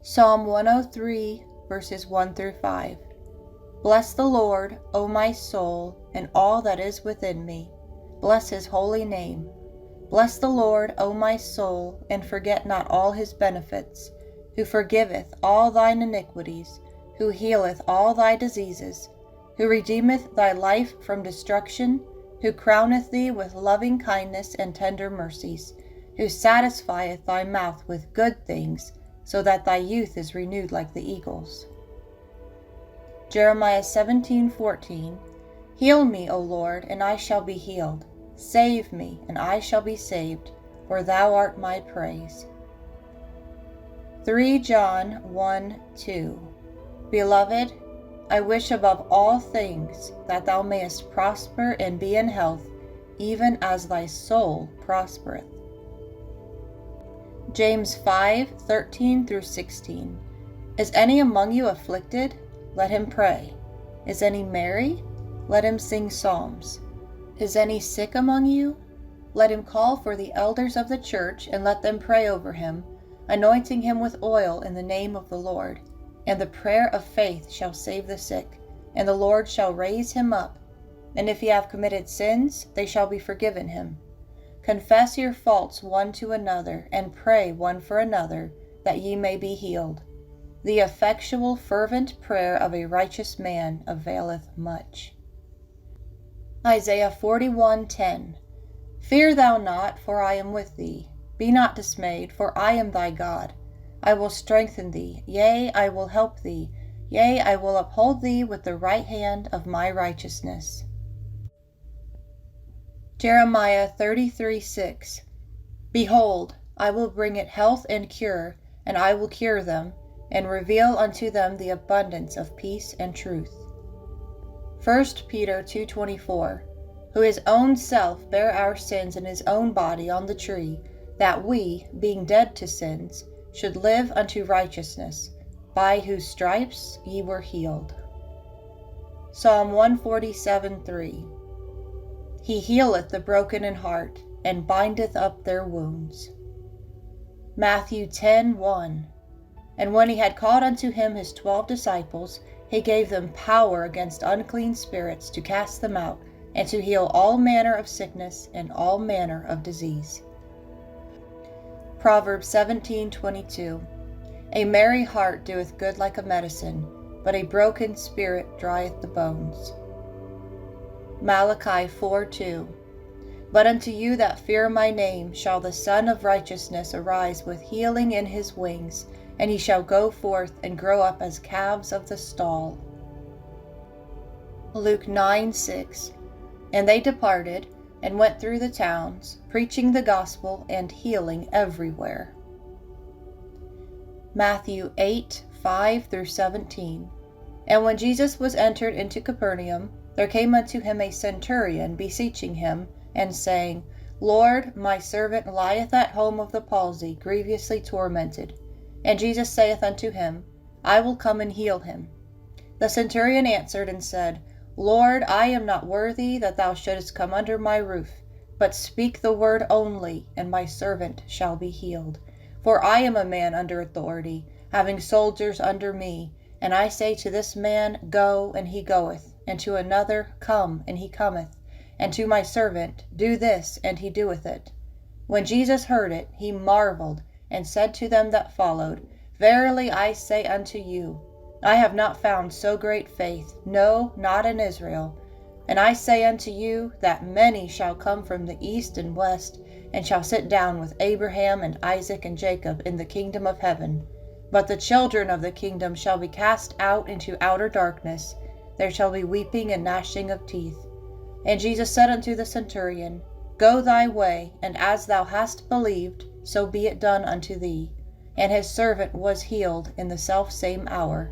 Psalm 103, verses 1 through 5. Bless the Lord, O my soul, and all that is within me. Bless his holy name. Bless the Lord, O my soul, and forget not all his benefits, who forgiveth all thine iniquities, who healeth all thy diseases, who redeemeth thy life from destruction, who crowneth thee with loving kindness and tender mercies, who satisfieth thy mouth with good things, so that thy youth is renewed like the eagles. Jeremiah 17:14. Heal me, O Lord, and I shall be healed. Save me, and I shall be saved, for thou art my praise. 3 John 1:2. Beloved, I wish above all things that thou mayest prosper and be in health, even as thy soul prospereth. James 5:13 through 16. Is any among you afflicted? Let him pray. Is any merry? Let him sing psalms. Is any sick among you? Let him call for the elders of the church, and let them pray over him, anointing him with oil in the name of the Lord. And the prayer of faith shall save the sick, and the Lord shall raise him up. And if he have committed sins, they shall be forgiven him. Confess your faults one to another, and pray one for another, that ye may be healed. The effectual fervent prayer of a righteous man availeth much. Isaiah 41:10. Fear thou not, for I am with thee. Be not dismayed, for I am thy God. I will strengthen thee, yea, I will help thee, yea, I will uphold thee with the right hand of my righteousness. Jeremiah 33:6. Behold, I will bring it health and cure, and I will cure them, and reveal unto them the abundance of peace and truth. 1 Peter 2:24. Who his own self bare our sins in his own body on the tree, that we, being dead to sins, should live unto righteousness, by whose stripes ye were healed. Psalm 147:3. He healeth the broken in heart, and bindeth up their wounds. Matthew 10:1. And when he had called unto him his 12 disciples, he gave them power against unclean spirits to cast them out, and to heal all manner of sickness and all manner of disease. Proverbs 17:22. A merry heart doeth good like a medicine, but a broken spirit drieth the bones. Malachi 4:2. But unto you that fear my name shall the Son of Righteousness arise with healing in his wings, and he shall go forth and grow up as calves of the stall. Luke 9:6. And they departed, and went through the towns, preaching the gospel and healing everywhere. Matthew 8:5 through 17. And when Jesus was entered into Capernaum, there came unto him a centurion, beseeching him, and saying, Lord, my servant lieth at home of the palsy, grievously tormented. And Jesus saith unto him, I will come and heal him. The centurion answered and said, Lord, I am not worthy that thou shouldest come under my roof, but speak the word only, and my servant shall be healed. For I am a man under authority, having soldiers under me, and I say to this man, Go, and he goeth, and to another, Come, and he cometh, and to my servant, Do this, and he doeth it. When Jesus heard it, he marveled, and said to them that followed, Verily I say unto you, I have not found so great faith, no, not in Israel. And I say unto you, that many shall come from the east and west, and shall sit down with Abraham and Isaac and Jacob in the kingdom of heaven. But the children of the kingdom shall be cast out into outer darkness. There shall be weeping and gnashing of teeth. And Jesus said unto the centurion, Go thy way, and as thou hast believed, so be it done unto thee. And his servant was healed in the selfsame hour.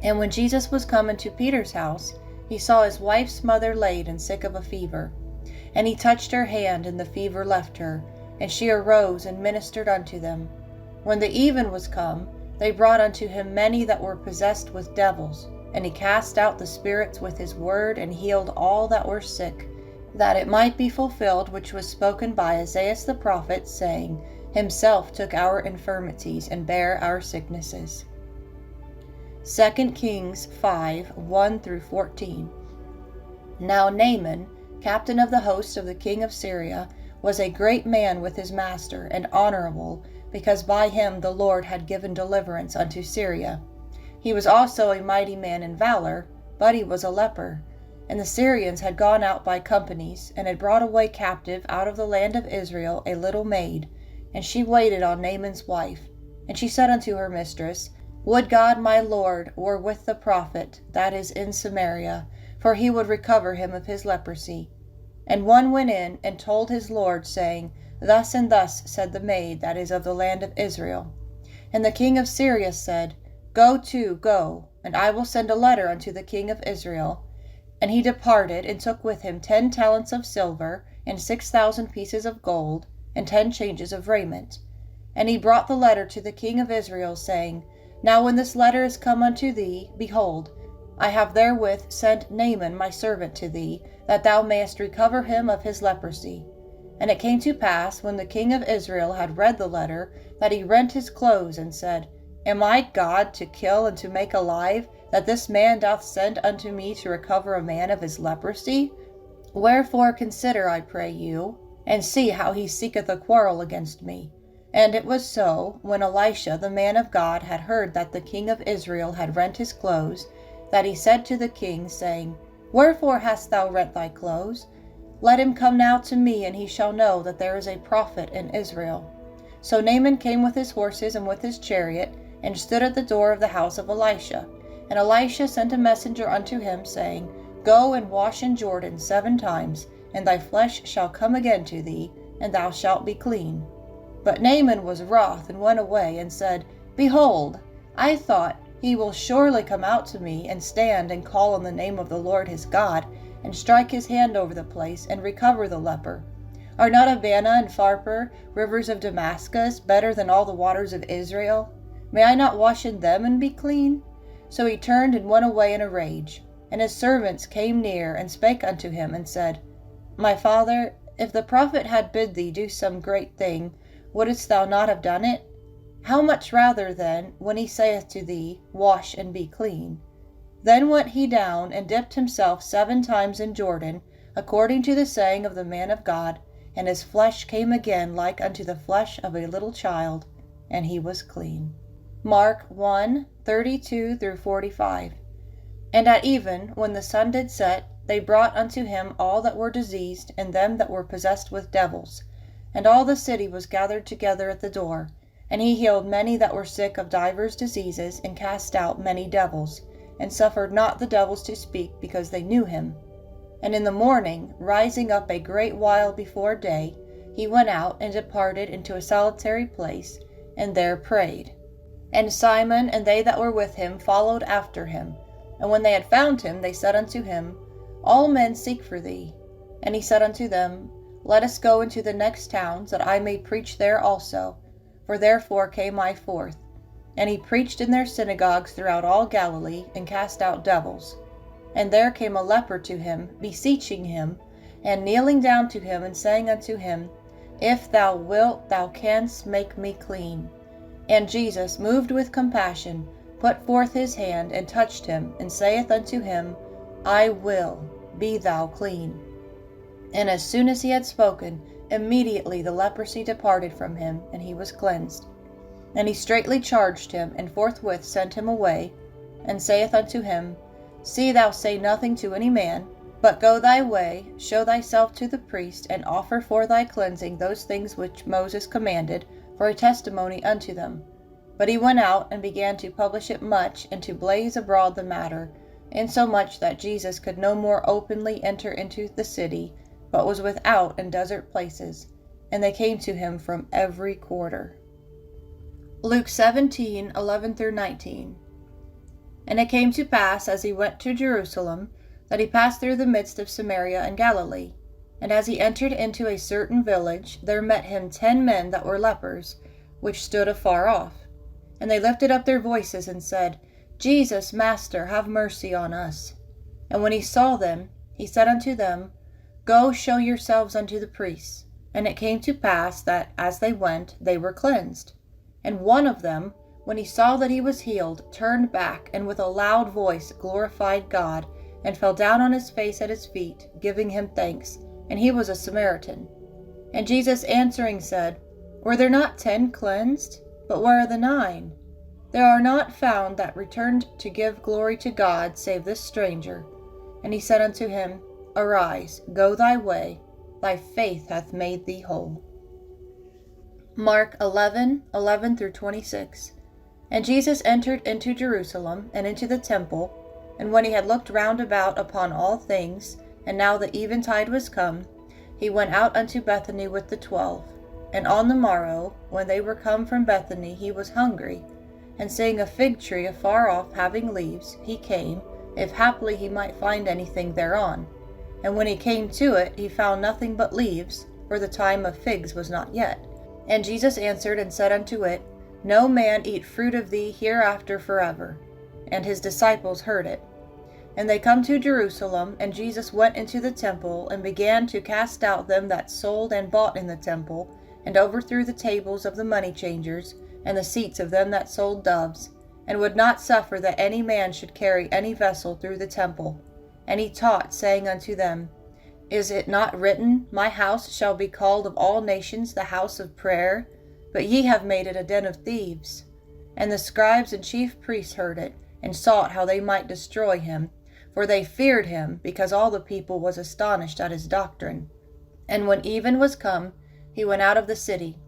And when Jesus was come into Peter's house, he saw his wife's mother laid and sick of a fever. And he touched her hand, and the fever left her, and she arose and ministered unto them. When the even was come, they brought unto him many that were possessed with devils, and he cast out the spirits with his word, and healed all that were sick, that it might be fulfilled which was spoken by Isaiah the prophet, saying, himself took our infirmities and bare our sicknesses. 2 Kings 5:1-14. Now Naaman, captain of the host of the king of Syria, was a great man with his master, and honorable, because by him the Lord had given deliverance unto Syria. He was also a mighty man in valor, but he was a leper. And the Syrians had gone out by companies, and had brought away captive out of the land of Israel a little maid, and she waited on Naaman's wife. And she said unto her mistress, Would God my Lord were with the prophet that is in Samaria, for he would recover him of his leprosy. And one went in and told his lord, saying, Thus and thus said the maid that is of the land of Israel. And the king of Syria said, Go, and I will send a letter unto the king of Israel. And he departed, and took with him 10 talents of silver, and 6,000 pieces of gold, and 10 changes of raiment. And he brought the letter to the king of Israel, saying, Now when this letter is come unto thee, behold, I have therewith sent Naaman my servant to thee, that thou mayest recover him of his leprosy. And it came to pass, when the king of Israel had read the letter, that he rent his clothes, and said, Am I God to kill and to make alive, that this man doth send unto me to recover a man of his leprosy? Wherefore consider, I pray you, and see how he seeketh a quarrel against me. And it was so, when Elisha the man of God had heard that the king of Israel had rent his clothes, that he said to the king, saying, Wherefore hast thou rent thy clothes? Let him come now to me, and he shall know that there is a prophet in Israel. So Naaman came with his horses and with his chariot, and stood at the door of the house of Elisha. And Elisha sent a messenger unto him, saying, Go and wash in Jordan 7 times, and thy flesh shall come again to thee, and thou shalt be clean. But Naaman was wroth, and went away, and said, Behold, I thought, he will surely come out to me, and stand and call on the name of the Lord his God, and strike his hand over the place, and recover the leper. Are not Abana and Pharpar, rivers of Damascus, better than all the waters of Israel? May I not wash in them and be clean? So he turned and went away in a rage. And his servants came near, and spake unto him, and said, My father, if the prophet had bid thee do some great thing, wouldest thou not have done it? How much rather then, when he saith to thee, Wash and be clean? Then went he down, and dipped himself 7 times in Jordan, according to the saying of the man of God, and his flesh came again like unto the flesh of a little child, and he was clean. Mark 1:32-45. And at even, when the sun did set, they brought unto him all that were diseased, and them that were possessed with devils. And all the city was gathered together at the door. And he healed many that were sick of divers diseases, and cast out many devils, and suffered not the devils to speak, because they knew him. And in the morning, rising up a great while before day, he went out and departed into a solitary place, and there prayed. And Simon and they that were with him followed after him. And when they had found him, they said unto him, All men seek for thee. And he said unto them, Let us go into the next towns, that I may preach there also. For therefore came I forth. And he preached in their synagogues throughout all Galilee, and cast out devils. And there came a leper to him, beseeching him, and kneeling down to him, and saying unto him, If thou wilt, thou canst make me clean. And Jesus, moved with compassion, put forth his hand, and touched him, and saith unto him, I will, be thou clean. And as soon as he had spoken, immediately the leprosy departed from him, and he was cleansed. And he straitly charged him, and forthwith sent him away, and saith unto him, See thou say nothing to any man, but go thy way, show thyself to the priest, and offer for thy cleansing those things which Moses commanded, for a testimony unto them. But he went out, and began to publish it much, and to blaze abroad the matter, insomuch that Jesus could no more openly enter into the city, but was without in desert places, and they came to him from every quarter. Luke 17:11-19. And it came to pass, as he went to Jerusalem, that he passed through the midst of Samaria and Galilee. And as he entered into a certain village, there met him 10 men that were lepers, which stood afar off. And they lifted up their voices, and said, Jesus, Master, have mercy on us. And when he saw them, he said unto them, Go show yourselves unto the priests. And it came to pass that, as they went, they were cleansed. And one of them, when he saw that he was healed, turned back, and with a loud voice glorified God, and fell down on his face at his feet, giving him thanks. And he was a Samaritan. And Jesus answering said, Were there not 10 cleansed? But where are the 9? There are not found that returned to give glory to God, save this stranger. And he said unto him, Arise, go thy way, thy faith hath made thee whole. Mark 11:11 through 26. And Jesus entered into Jerusalem, and into the temple, and when he had looked round about upon all things, and now the eventide was come, he went out unto Bethany with the 12. And on the morrow, when they were come from Bethany, he was hungry. And seeing a fig tree afar off having leaves, he came, if haply he might find anything thereon. And when he came to it, he found nothing but leaves, for the time of figs was not yet. And Jesus answered and said unto it, No man eat fruit of thee hereafter forever. And his disciples heard it. And they come to Jerusalem, and Jesus went into the temple, and began to cast out them that sold and bought in the temple, and overthrew the tables of the money changers, and the seats of them that sold doves, and would not suffer that any man should carry any vessel through the temple. And he taught, saying unto them, Is it not written, My house shall be called of all nations the house of prayer? But ye have made it a den of thieves. And the scribes and chief priests heard it, and sought how they might destroy him, for they feared him, because all the people was astonished at his doctrine. And when even was come, he went out of the city.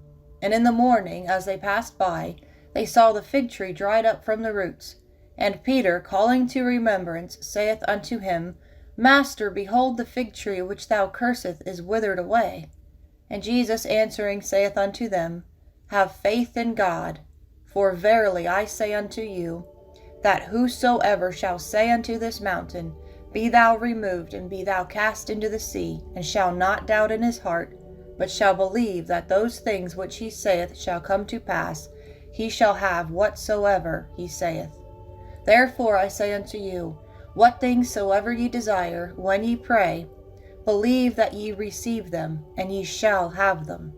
And in the morning, as they passed by, they saw the fig tree dried up from the roots. And Peter, calling to remembrance, saith unto him, Master, behold, the fig tree which thou cursest is withered away. And Jesus answering saith unto them, Have faith in God. For verily I say unto you, that whosoever shall say unto this mountain, Be thou removed, and be thou cast into the sea, and shall not doubt in his heart, but shall believe that those things which he saith shall come to pass, he shall have whatsoever he saith. Therefore I say unto you, what things soever ye desire, when ye pray, believe that ye receive them, and ye shall have them.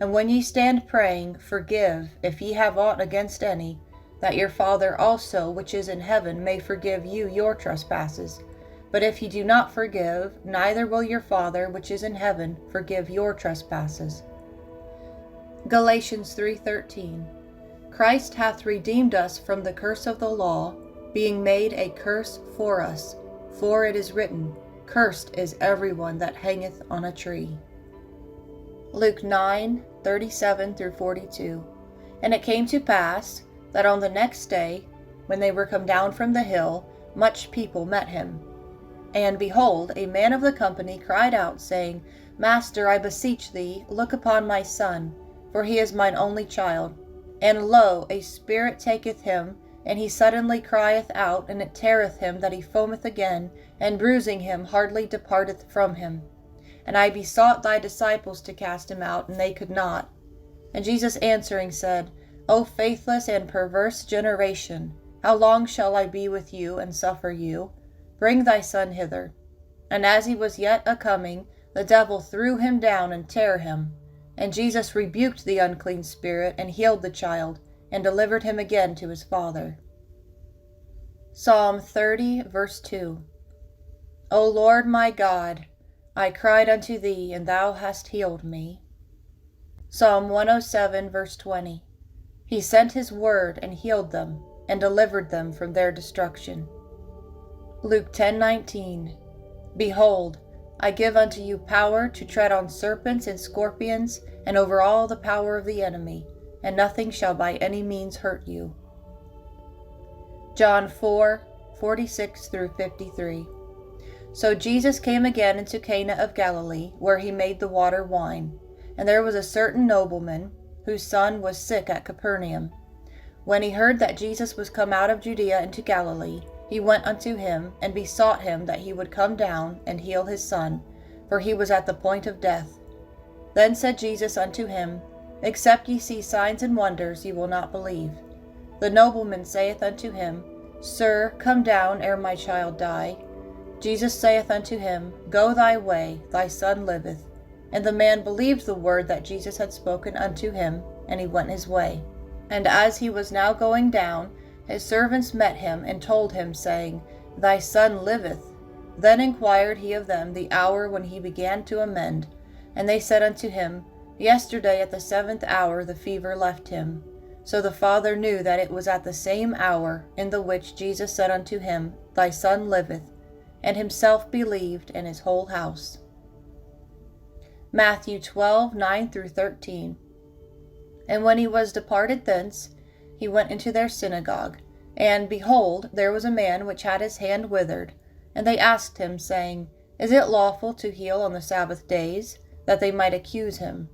And when ye stand praying, forgive, if ye have aught against any, that your Father also which is in heaven may forgive you your trespasses. But if ye do not forgive, neither will your Father which is in heaven forgive your trespasses. Galatians 3:13. Christ hath redeemed us from the curse of the law, being made a curse for us. For it is written, Cursed is everyone that hangeth on a tree. Luke 9:37 through 42. And it came to pass that on the next day, when they were come down from the hill, much people met him. And behold, a man of the company cried out, saying, Master, I beseech thee, look upon my son, for he is mine only child. And lo, a spirit taketh him, and he suddenly crieth out, and it teareth him that he foameth again, and bruising him hardly departeth from him. And I besought thy disciples to cast him out, and they could not. And Jesus answering said, O faithless and perverse generation, how long shall I be with you, and suffer you? Bring thy son hither. And as he was yet a-coming, the devil threw him down and tare him. And Jesus rebuked the unclean spirit, and healed the child, and delivered him again to his father. Psalm 30, verse 2. O Lord my God, I cried unto thee, and thou hast healed me. Psalm 107, verse 20. He sent his word and healed them, and delivered them from their destruction. Luke 10:19. Behold, I give unto you power to tread on serpents and scorpions, and over all the power of the enemy, and nothing shall by any means hurt you. John 4:46 through 53. So Jesus came again into Cana of Galilee, where he made the water wine. And there was a certain nobleman, whose son was sick at Capernaum. When he heard that Jesus was come out of Judea into Galilee, he went unto him, and besought him that he would come down and heal his son, for he was at the point of death. Then said Jesus unto him, Except ye see signs and wonders, ye will not believe. The nobleman saith unto him, Sir, come down ere my child die. Jesus saith unto him, Go thy way, thy son liveth. And the man believed the word that Jesus had spoken unto him, and he went his way. And as he was now going down, his servants met him, and told him, saying, Thy son liveth. Then inquired he of them the hour when he began to amend. And they said unto him, Yesterday at the 7th hour the fever left him. So the father knew that it was at the same hour in the which Jesus said unto him, Thy son liveth, and himself believed, and his whole house. Matthew 12:9-13. And when he was departed thence, he went into their synagogue. And, behold, there was a man which had his hand withered. And they asked him, saying, Is it lawful to heal on the Sabbath days? That they might accuse him.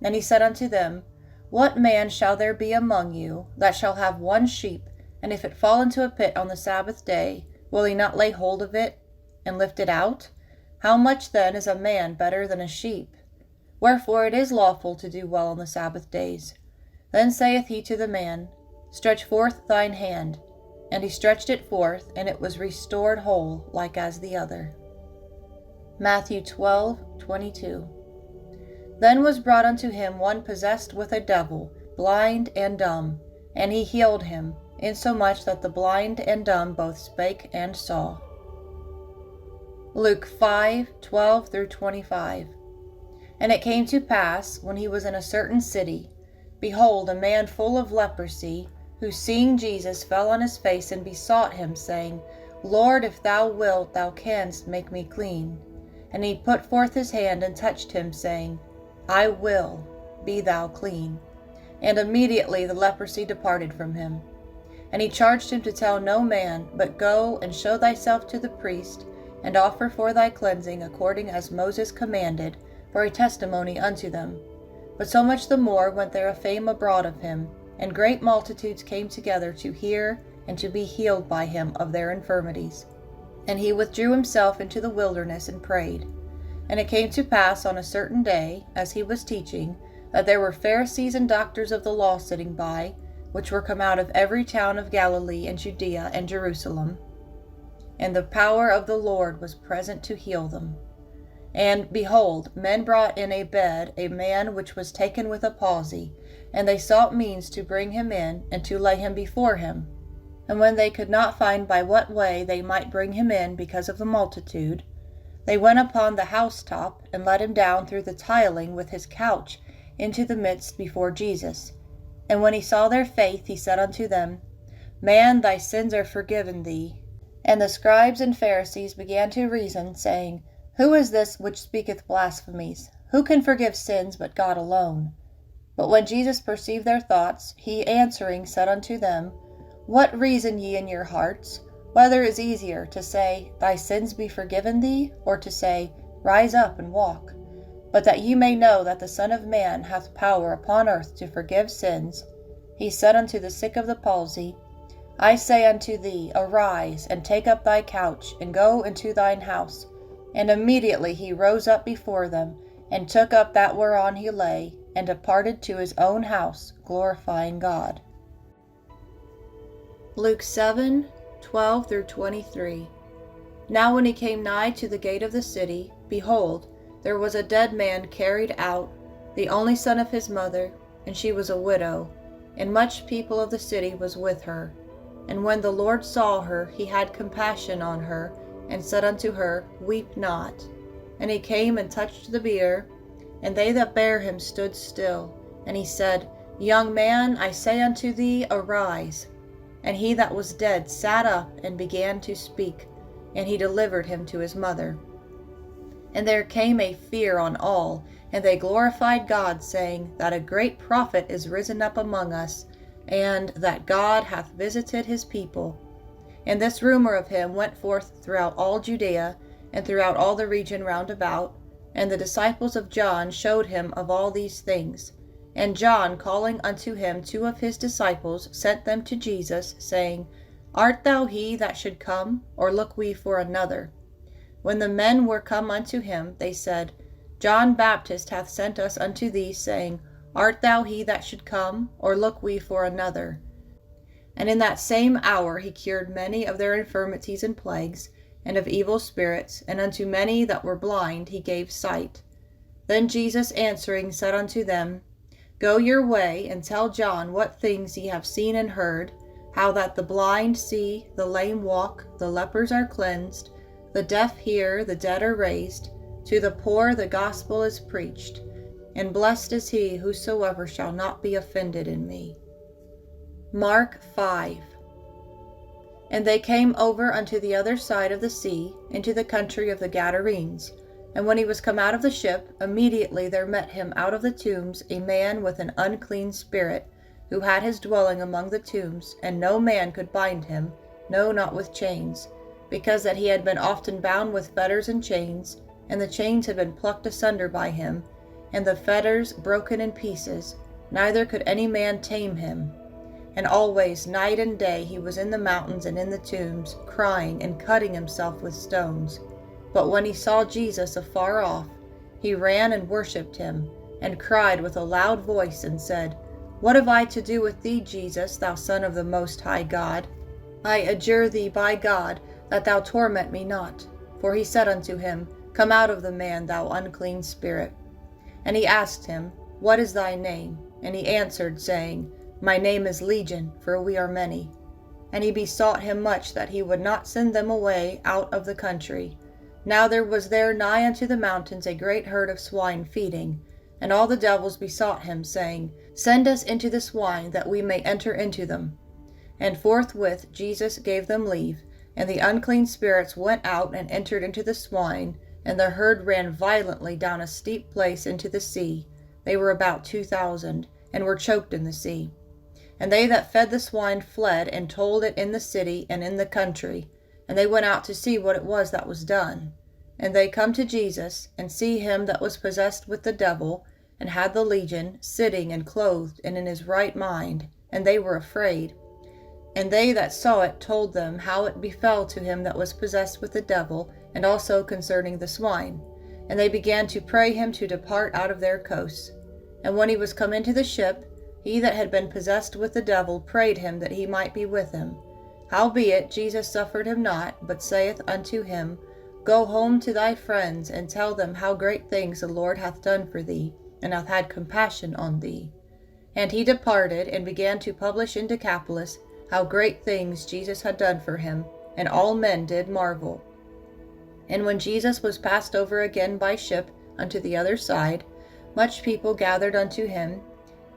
And he said unto them, What man shall there be among you that shall have one sheep, and if it fall into a pit on the Sabbath day, will he not lay hold of it, and lift it out? How much then is a man better than a sheep? Wherefore it is lawful to do well on the Sabbath days. Then saith he to the man, Stretch forth thine hand. And he stretched it forth, and it was restored whole, like as the other. Matthew 12:22. Then was brought unto him one possessed with a devil, blind and dumb, and he healed him, insomuch that the blind and dumb both spake and saw. Luke 5:12-25. And it came to pass, when he was in a certain city, behold, a man full of leprosy, who seeing Jesus fell on his face and besought him, saying, Lord, if thou wilt, thou canst make me clean. And he put forth his hand and touched him, saying, I will, be thou clean. And immediately the leprosy departed from him. And he charged him to tell no man, but go and show thyself to the priest, and offer for thy cleansing according as Moses commanded, for a testimony unto them. But so much the more went there a fame abroad of him, and great multitudes came together to hear and to be healed by him of their infirmities. And he withdrew himself into the wilderness and prayed. And it came to pass on a certain day, as he was teaching, that there were Pharisees and doctors of the law sitting by, which were come out of every town of Galilee and Judea and Jerusalem. And the power of the Lord was present to heal them. And, behold, men brought in a bed a man which was taken with a palsy, and they sought means to bring him in, and to lay him before him. And when they could not find by what way they might bring him in because of the multitude, they went upon the housetop, and let him down through the tiling with his couch into the midst before Jesus. And when he saw their faith, he said unto them, Man, thy sins are forgiven thee. And the scribes and Pharisees began to reason, saying, Who is this which speaketh blasphemies? Who can forgive sins but God alone? But when Jesus perceived their thoughts, he answering said unto them, What reason ye in your hearts? Whether is easier, to say, Thy sins be forgiven thee, or to say, Rise up and walk? But that ye may know that the Son of Man hath power upon earth to forgive sins, he said unto the sick of the palsy, I say unto thee, Arise, and take up thy couch, and go into thine house. And immediately he rose up before them, and took up that whereon he lay, and departed to his own house, glorifying God. Luke 7:12-23. Now when he came nigh to the gate of the city, behold, there was a dead man carried out, the only son of his mother, and she was a widow, and much people of the city was with her. And when the Lord saw her, he had compassion on her, and said unto her, Weep not. And he came and touched the bier, and they that bare him stood still. And he said, Young man, I say unto thee, arise. And he that was dead sat up and began to speak, and he delivered him to his mother. And there came a fear on all, and they glorified God, saying, That a great prophet is risen up among us, and that God hath visited his people. And this rumor of him went forth throughout all Judea, and throughout all the region round about, and the disciples of John showed him of all these things. And John, calling unto him 2 of his disciples, sent them to Jesus, saying, Art thou he that should come, or look we for another? When the men were come unto him, they said, John Baptist hath sent us unto thee, saying, Art thou he that should come, or look we for another? And in that same hour he cured many of their infirmities and plagues, and of evil spirits, and unto many that were blind he gave sight. Then Jesus answering said unto them, Go your way, and tell John what things ye have seen and heard, how that the blind see, the lame walk, the lepers are cleansed, the deaf hear, the dead are raised, to the poor the gospel is preached, and blessed is he whosoever shall not be offended in me. Mark 5. And they came over unto the other side of the sea, into the country of the Gadarenes. And when he was come out of the ship, immediately there met him out of the tombs a man with an unclean spirit, who had his dwelling among the tombs, and no man could bind him, no, not with chains, because that he had been often bound with fetters and chains, and the chains had been plucked asunder by him, and the fetters broken in pieces, neither could any man tame him. And always, night and day, he was in the mountains and in the tombs, crying and cutting himself with stones. But when he saw Jesus afar off, he ran and worshipped him, and cried with a loud voice, and said, What have I to do with thee, Jesus, thou Son of the Most High God? I adjure thee by God, that thou torment me not. For he said unto him, Come out of the man, thou unclean spirit. And he asked him, What is thy name? And he answered, saying, My name is Legion, for we are many. And he besought him much that he would not send them away out of the country. Now there was there nigh unto the mountains a great herd of swine feeding. And all the devils besought him, saying, Send us into the swine, that we may enter into them. And forthwith Jesus gave them leave, and the unclean spirits went out and entered into the swine, and the herd ran violently down a steep place into the sea. They were about 2,000, and were choked in the sea. And they that fed the swine fled, and told it in the city and in the country. And they went out to see what it was that was done. And they come to Jesus, and see him that was possessed with the devil, and had the legion, sitting and clothed and in his right mind, and they were afraid. And they that saw it told them how it befell to him that was possessed with the devil, and also concerning the swine. And they began to pray him to depart out of their coasts. And when he was come into the ship, he that had been possessed with the devil prayed him that he might be with him. Howbeit Jesus suffered him not, but saith unto him, Go home to thy friends, and tell them how great things the Lord hath done for thee, and hath had compassion on thee. And he departed, and began to publish in Decapolis how great things Jesus had done for him, and all men did marvel. And when Jesus was passed over again by ship unto the other side, much people gathered unto him,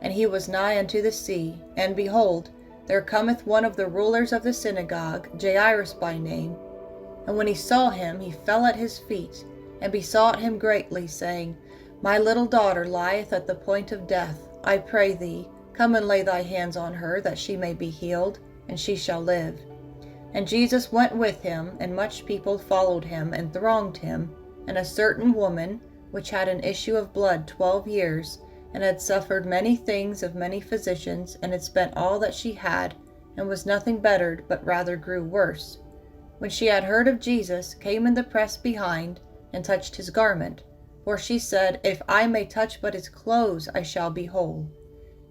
and he was nigh unto the sea. And behold, there cometh one of the rulers of the synagogue, Jairus by name. And when he saw him, he fell at his feet, and besought him greatly, saying, My little daughter lieth at the point of death. I pray thee, come and lay thy hands on her, that she may be healed, and she shall live. And Jesus went with him, and much people followed him, and thronged him. And a certain woman, which had an issue of blood 12 years, and had suffered many things of many physicians, and had spent all that she had, and was nothing bettered, but rather grew worse, when she had heard of Jesus, came in the press behind, and touched his garment. For she said, If I may touch but his clothes, I shall be whole.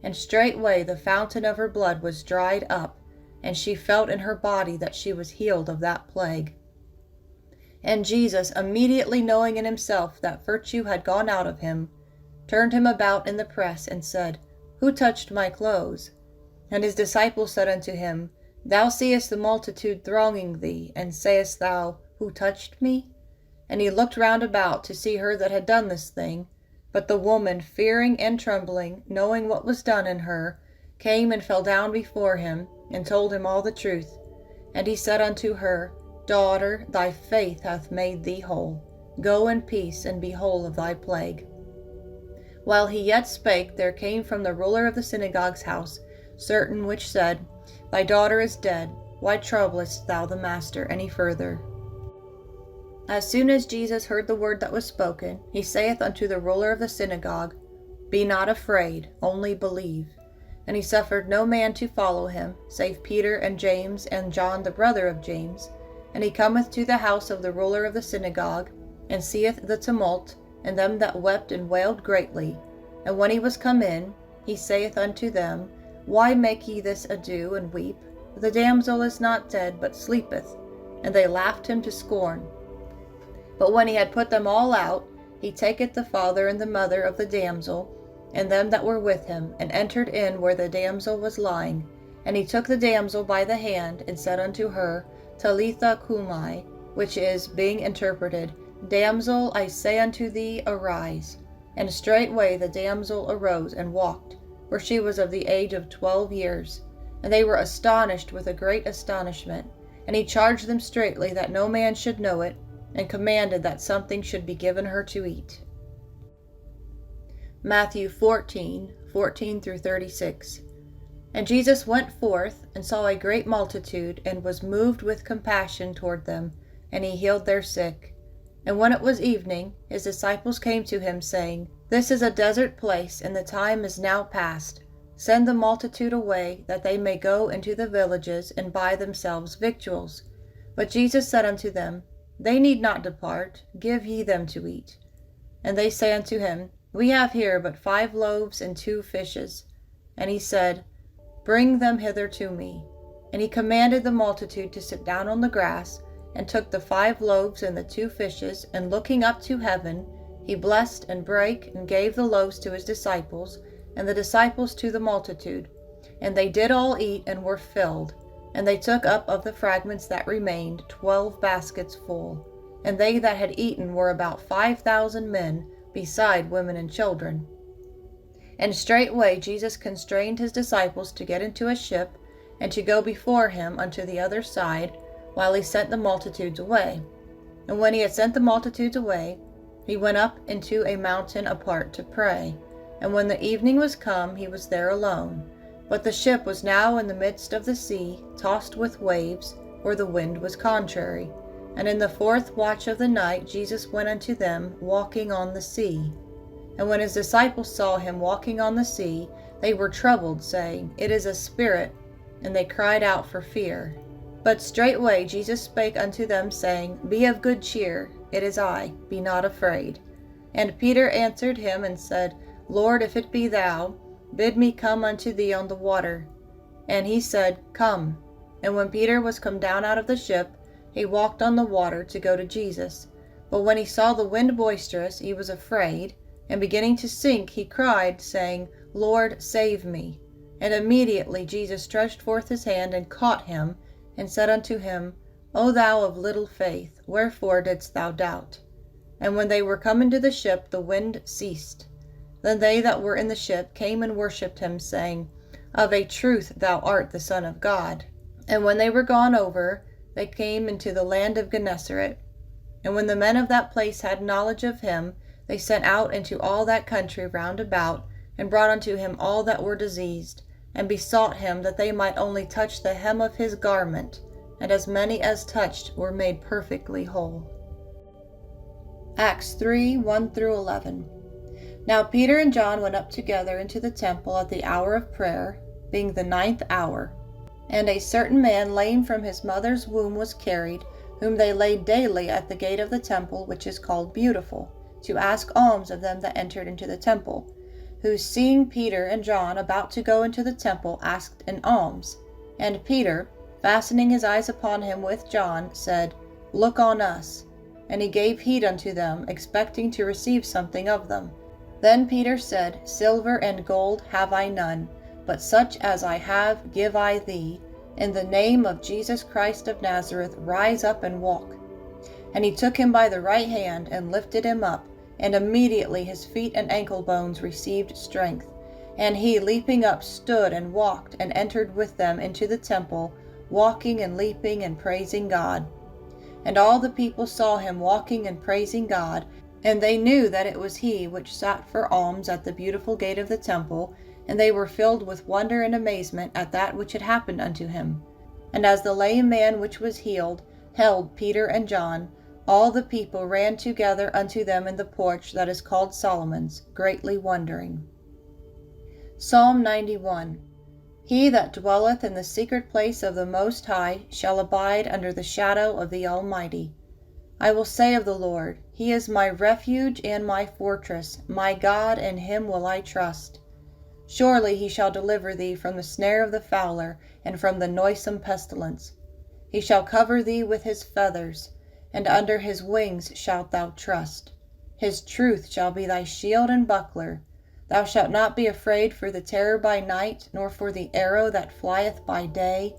And straightway the fountain of her blood was dried up, and she felt in her body that she was healed of that plague. And Jesus, immediately knowing in himself that virtue had gone out of him, turned him about in the press, and said, Who touched my clothes? And his disciples said unto him, Thou seest the multitude thronging thee, and sayest thou, Who touched me? And he looked round about to see her that had done this thing. But the woman, fearing and trembling, knowing what was done in her, came and fell down before him, and told him all the truth. And he said unto her, Daughter, thy faith hath made thee whole. Go in peace, and be whole of thy plague. While he yet spake, there came from the ruler of the synagogue's house certain which said, Thy daughter is dead. Why troublest thou the master any further? As soon as Jesus heard the word that was spoken, he saith unto the ruler of the synagogue, Be not afraid, only believe. And he suffered no man to follow him, save Peter and James and John the brother of James. And he cometh to the house of the ruler of the synagogue, and seeth the tumult, and them that wept and wailed greatly. And when he was come in, he saith unto them, Why make ye this ado, and weep? The damsel is not dead, but sleepeth. And they laughed him to scorn. But when he had put them all out, he taketh the father and the mother of the damsel, and them that were with him, and entered in where the damsel was lying. And he took the damsel by the hand, and said unto her, Talitha cumi, which is, being interpreted, Damsel, I say unto thee, arise. And straightway the damsel arose and walked, for she was of the age of 12 years. And they were astonished with a great astonishment. And he charged them straitly that no man should know it, and commanded that something should be given her to eat. Matthew 14:14 through 36. And Jesus went forth, and saw a great multitude, and was moved with compassion toward them, and he healed their sick. And when it was evening, his disciples came to him, saying, This is a desert place, and the time is now past. Send the multitude away, that they may go into the villages, and buy themselves victuals. But Jesus said unto them, They need not depart, give ye them to eat. And they say unto him, We have here but 5 loaves and 2 fishes. And he said, Bring them hither to me. And he commanded the multitude to sit down on the grass, and took the 5 loaves and the 2 fishes, and looking up to heaven, he blessed and brake, and gave the loaves to his disciples, and the disciples to the multitude. And they did all eat, and were filled. And they took up of the fragments that remained 12 baskets full. And they that had eaten were about 5,000 men, beside women and children. And straightway Jesus constrained his disciples to get into a ship, and to go before him unto the other side, while he sent the multitudes away. And when he had sent the multitudes away, he went up into a mountain apart to pray. And when the evening was come, he was there alone. But the ship was now in the midst of the sea, tossed with waves, for the wind was contrary. And in the 4th watch of the night Jesus went unto them, walking on the sea. And when his disciples saw him walking on the sea, they were troubled, saying, It is a spirit. And they cried out for fear. But straightway Jesus spake unto them, saying, Be of good cheer, it is I, be not afraid. And Peter answered him and said, Lord, if it be thou, bid me come unto thee on the water. And he said, Come. And when Peter was come down out of the ship, he walked on the water to go to Jesus. But when he saw the wind boisterous, he was afraid, and beginning to sink, he cried, saying, Lord, save me. And immediately Jesus stretched forth his hand and caught him, and said unto him, O thou of little faith, wherefore didst thou doubt? And when they were come into the ship, the wind ceased. Then they that were in the ship came and worshipped him, saying, Of a truth thou art the Son of God. And when they were gone over, they came into the land of Gennesaret. And when the men of that place had knowledge of him, they sent out into all that country round about, and brought unto him all that were diseased, and besought him that they might only touch the hem of his garment, and as many as touched were made perfectly whole. Acts 3:1 through 11. Now Peter and John went up together into the temple at the hour of prayer, being the 9th hour. And a certain man lame from his mother's womb was carried, whom they laid daily at the gate of the temple, which is called Beautiful, to ask alms of them that entered into the temple, who, seeing Peter and John about to go into the temple, asked an alms. And Peter, fastening his eyes upon him with John, said, Look on us. And he gave heed unto them, expecting to receive something of them. Then Peter said, Silver and gold have I none, but such as I have give I thee. In the name of Jesus Christ of Nazareth, rise up and walk. And he took him by the right hand, and lifted him up, and immediately his feet and ankle bones received strength. And he, leaping up, stood and walked, and entered with them into the temple, walking and leaping and praising God. And all the people saw him walking and praising God, and they knew that it was he which sat for alms at the Beautiful gate of the temple, and they were filled with wonder and amazement at that which had happened unto him. And as the lame man which was healed held Peter and John, all the people ran together unto them in the porch that is called Solomon's, greatly wondering. Psalm 91. He that dwelleth in the secret place of the Most High shall abide under the shadow of the Almighty. I will say of the Lord, He is my refuge and my fortress, my God, in him will I trust. Surely he shall deliver thee from the snare of the fowler, and from the noisome pestilence. He shall cover thee with his feathers, and under his wings shalt thou trust. His truth shall be thy shield and buckler. Thou shalt not be afraid for the terror by night, nor for the arrow that flieth by day,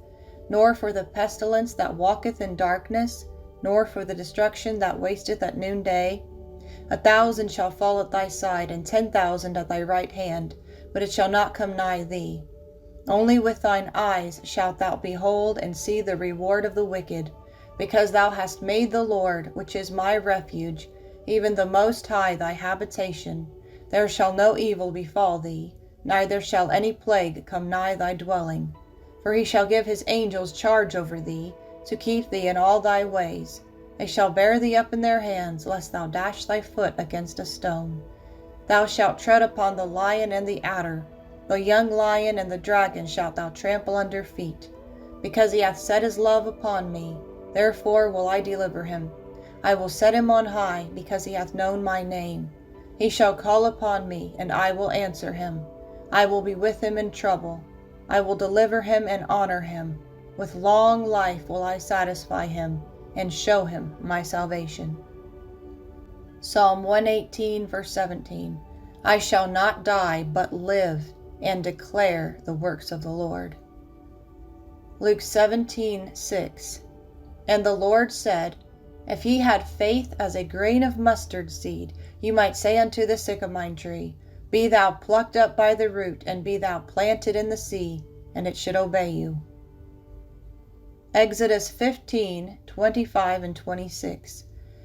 nor for the pestilence that walketh in darkness, nor for the destruction that wasteth at noonday. 1,000 shall fall at thy side, and 10,000 at thy right hand, but it shall not come nigh thee. Only with thine eyes shalt thou behold and see the reward of the wicked, because thou hast made the Lord, which is my refuge, even the Most High, thy habitation. There shall no evil befall thee, neither shall any plague come nigh thy dwelling. For he shall give his angels charge over thee, to keep thee in all thy ways. They shall bear thee up in their hands, lest thou dash thy foot against a stone. Thou shalt tread upon the lion and the adder, the young lion and the dragon shalt thou trample under feet. Because he hath set his love upon me, therefore will I deliver him. I will set him on high, because he hath known my name. He shall call upon me, and I will answer him. I will be with him in trouble. I will deliver him and honor him. With long life will I satisfy him, and show him my salvation. Psalm 118, verse 17. I shall not die, but live, and declare the works of the Lord. Luke 17:6. And the Lord said, If ye had faith as a grain of mustard seed, you might say unto the sycamore tree, Be thou plucked up by the root, and be thou planted in the sea, and it should obey you. Exodus 15:25 and 26.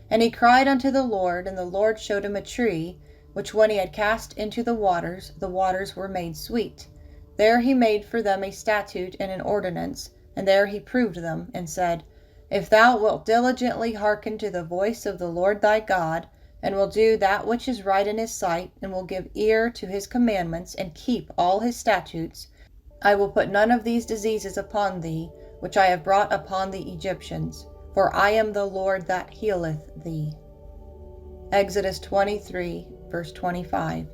And he cried unto the Lord, and the Lord showed him a tree, which when he had cast into the waters were made sweet. There he made for them a statute and an ordinance, and there he proved them, and said, If thou wilt diligently hearken to the voice of the Lord thy God, and will do that which is right in his sight, and will give ear to his commandments, and keep all his statutes, I will put none of these diseases upon thee, which I have brought upon the Egyptians, for I am the Lord that healeth thee. Exodus 23, verse 25.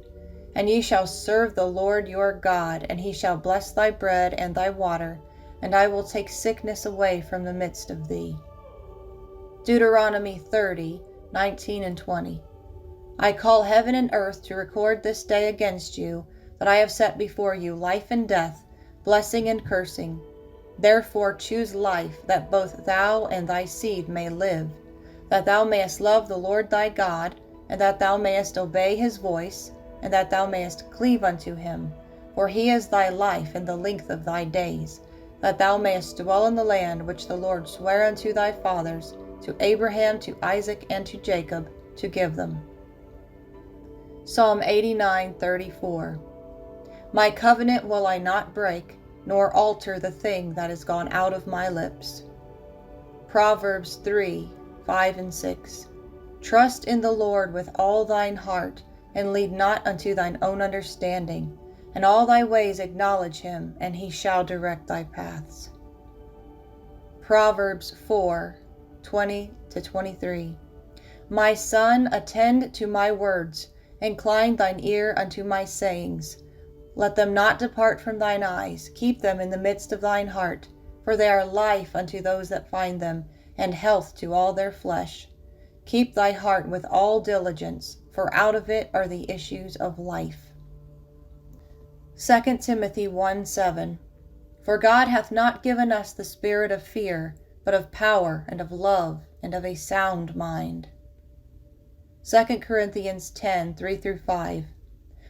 And ye shall serve the Lord your God, and he shall bless thy bread and thy water, and I will take sickness away from the midst of thee. Deuteronomy 30:19 and 20. I call heaven and earth to record this day against you, that I have set before you life and death, blessing and cursing. Therefore choose life, that both thou and thy seed may live, that thou mayest love the Lord thy God, and that thou mayest obey his voice, and that thou mayest cleave unto him. For he is thy life and the length of thy days, that thou mayest dwell in the land which the Lord sware unto thy fathers, to Abraham, to Isaac, and to Jacob, to give them. Psalm 89:34. My covenant will I not break, nor alter the thing that is gone out of my lips. Proverbs 3:5 and 6. Trust in the Lord with all thine heart, and lead not unto thine own understanding. In all thy ways acknowledge him, and he shall direct thy paths. Proverbs 4:20-23. My son, attend to my words, incline thine ear unto my sayings. Let them not depart from thine eyes, keep them in the midst of thine heart, for they are life unto those that find them, and health to all their flesh. Keep thy heart with all diligence, for out of it are the issues of life. 2 Timothy 1:7. For God hath not given us the spirit of fear, but of power, and of love, and of a sound mind. 2 Corinthians 10:3-5.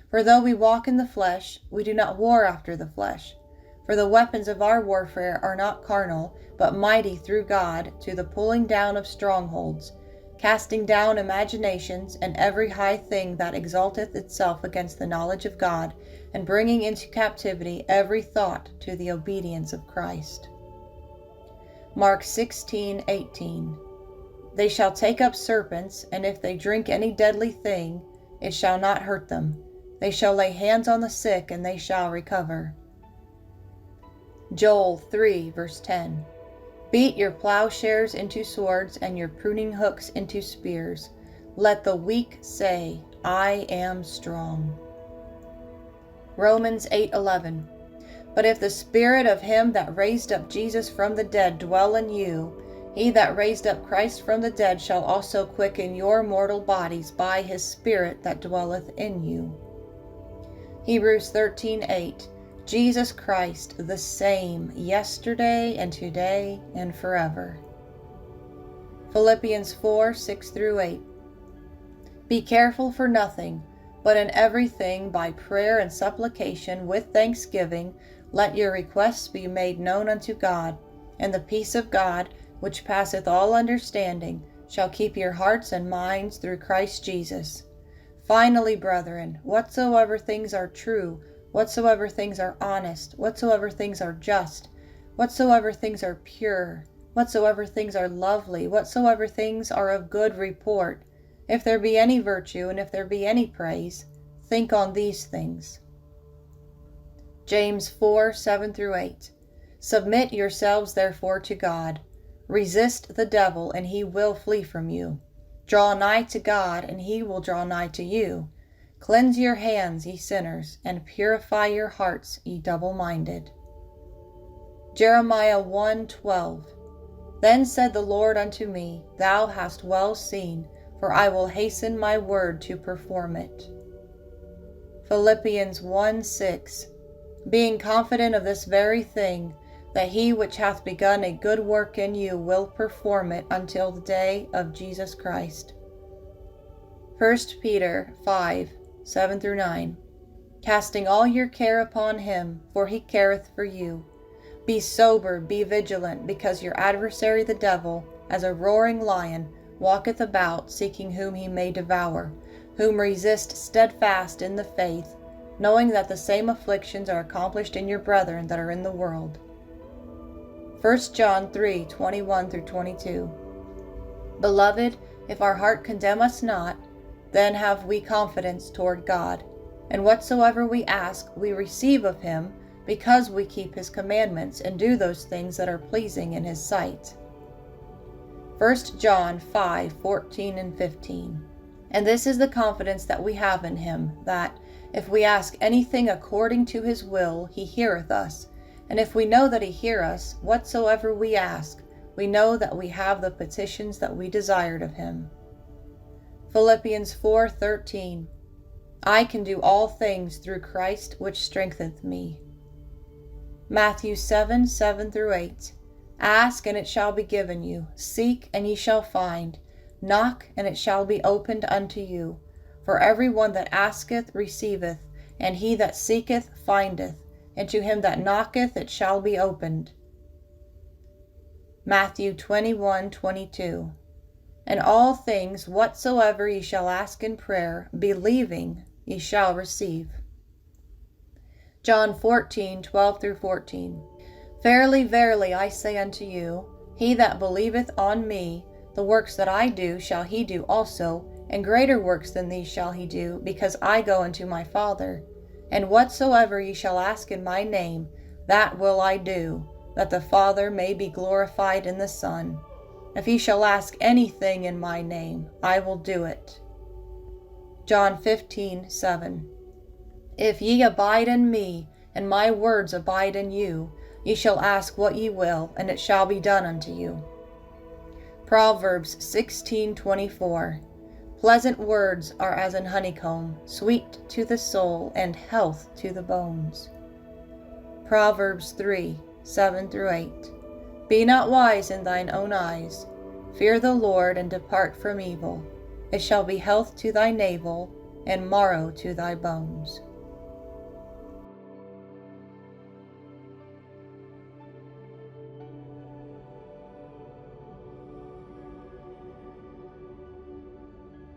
For though we walk in the flesh, we do not war after the flesh. For the weapons of our warfare are not carnal, but mighty through God to the pulling down of strongholds, casting down imaginations and every high thing that exalteth itself against the knowledge of God, and bringing into captivity every thought to the obedience of Christ. Mark 16:18. They shall take up serpents, and if they drink any deadly thing, it shall not hurt them. They shall lay hands on the sick, and they shall recover. Joel 3, verse 10. Beat your plowshares into swords, and your pruning hooks into spears. Let the weak say, I am strong. Romans 8:11. But if the spirit of him that raised up Jesus from the dead dwell in you, He that raised up Christ from the dead shall also quicken your mortal bodies by his Spirit that dwelleth in you. Hebrews 13:8. Jesus Christ the same yesterday and today and forever. Philippians 4:6-8. Be careful for nothing, but in everything by prayer and supplication with thanksgiving let your requests be made known unto God, and the peace of God, which passeth all understanding, shall keep your hearts and minds through Christ Jesus. Finally, brethren, whatsoever things are true, whatsoever things are honest, whatsoever things are just, whatsoever things are pure, whatsoever things are lovely, whatsoever things are of good report, if there be any virtue, and if there be any praise, think on these things. James 4:7-8. Submit yourselves therefore to God. Resist the devil, and he will flee from you. Draw nigh to God, and he will draw nigh to you. Cleanse your hands, ye sinners, and purify your hearts, ye double-minded. Jeremiah 1:12. Then said the Lord unto me, Thou hast well seen, for I will hasten my word to perform it. Philippians 1:6. Being confident of this very thing, that he which hath begun a good work in you will perform it until the day of Jesus Christ. 1 Peter 5:7-9. Casting all your care upon him, for he careth for you. Be sober, be vigilant, because your adversary the devil, as a roaring lion, walketh about, seeking whom he may devour, whom resist steadfast in the faith, knowing that the same afflictions are accomplished in your brethren that are in the world. 1 John 3:21-22. Beloved, if our heart condemn us not, then have we confidence toward God, and whatsoever we ask we receive of him, because we keep his commandments and do those things that are pleasing in his sight. 1 John 5:14-15. And this is the confidence that we have in him, that, if we ask anything according to his will, he heareth us. And if we know that he hear us, whatsoever we ask, we know that we have the petitions that we desired of him. Philippians 4:13. I can do all things through Christ which strengtheneth me. Matthew 7:7-8. Ask, and it shall be given you. Seek, and ye shall find. Knock, and it shall be opened unto you. For every one that asketh receiveth, and he that seeketh findeth, and to him that knocketh it shall be opened. Matthew 21:22. And all things whatsoever ye shall ask in prayer, believing, ye shall receive. John 14:12-14. Verily, verily, I say unto you, he that believeth on me, the works that I do shall he do also, and greater works than these shall he do, because I go unto my Father. And whatsoever ye shall ask in my name, that will I do, that the Father may be glorified in the Son. If ye shall ask anything in my name, I will do it. John 15:7. If ye abide in me, and my words abide in you, ye shall ask what ye will, and it shall be done unto you. Proverbs 16:24. Pleasant words are as an honeycomb, sweet to the soul, and health to the bones. Proverbs 3:7-8. Be not wise in thine own eyes. Fear the Lord, and depart from evil. It shall be health to thy navel, and marrow to thy bones.